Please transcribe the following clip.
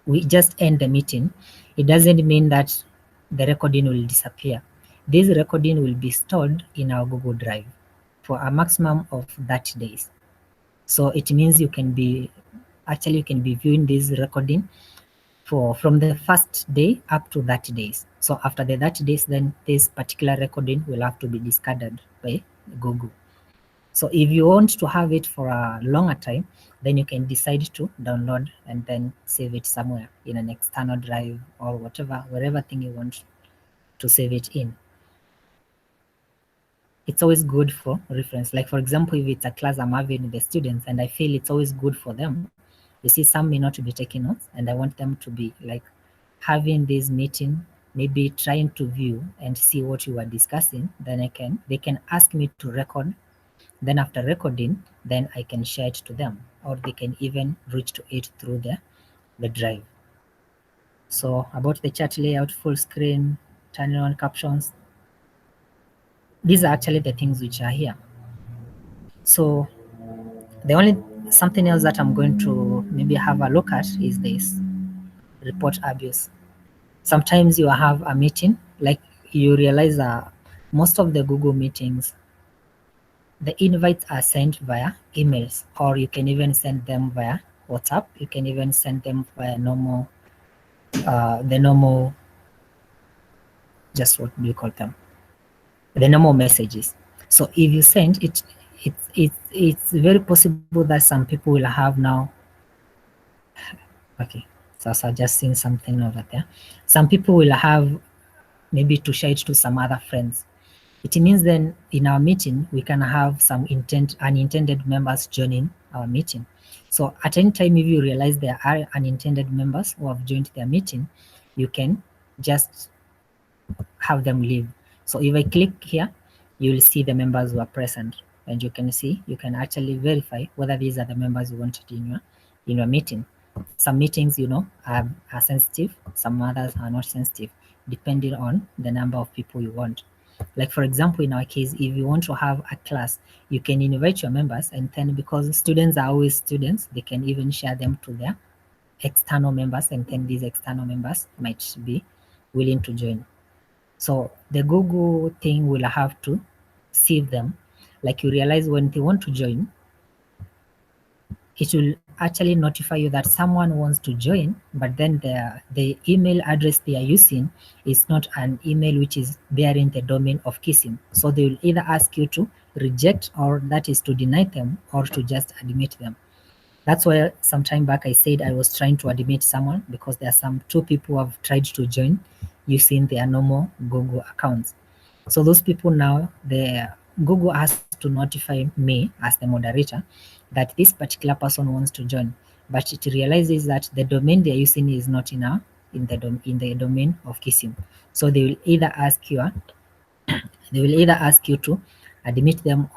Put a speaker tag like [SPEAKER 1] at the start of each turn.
[SPEAKER 1] we just end the meeting, it doesn't mean that the recording will disappear. This recording will be stored in our Google Drive for a maximum of 30 days. So it means you can be viewing this recording from the first day up to 30 days. So after the 30 days, then this particular recording will have to be discarded by Google. So if you want to have it for a longer time, then you can decide to download and then save it somewhere in an external drive or wherever thing you want to save it in. It's always good for reference. Like for example, if it's a class I'm having with the students and I feel it's always good for them, you see some may not be taking notes and I want them to be like having this meeting, maybe trying to view and see what you are discussing, then they can ask me to record. Then after recording, then I can share it to them, or they can even reach to it through the drive. So about the chat layout, full screen, turning on captions, these are actually the things which are here. So the only something else that I'm going to maybe have a look at is this report abuse. Sometimes you have a meeting, like you realize that most of the Google meetings, the invites are sent via emails, or you can even send them via WhatsApp. You can even send them via the normal, just what do you call them? The normal messages. So if you send it, it's very possible that some people will have now. Okay, so I just seen something over there. Some people will have maybe to share it to some other friends. It means then in our meeting, we can have some unintended members joining our meeting. So at any time, if you realize there are unintended members who have joined their meeting, you can just have them leave. So if I click here, you will see the members who are present, and you can see, you can actually verify whether these are the members you wanted in your meeting. Some meetings, are sensitive, some others are not sensitive, depending on the number of people you want. Like for example, in our case, if you want to have a class, you can invite your members, and then because students are always students, they can even share them to their external members, and then these external members might be willing to join. So the Google thing will have to save them. Like you realize when they want to join, it will actually notify you that someone wants to join, but then the email address they are using is not an email which is bearing the domain of Kissim. So they will either ask you to reject, or that is to deny them, or to just admit them. That's why some time back I said I was trying to admit someone, because there are two people who have tried to join using their normal Google accounts. So those people now, Google has to notify me as the moderator that this particular person wants to join, but it realizes that the domain they're using is not in the domain of Kissim. So they will either ask you to admit them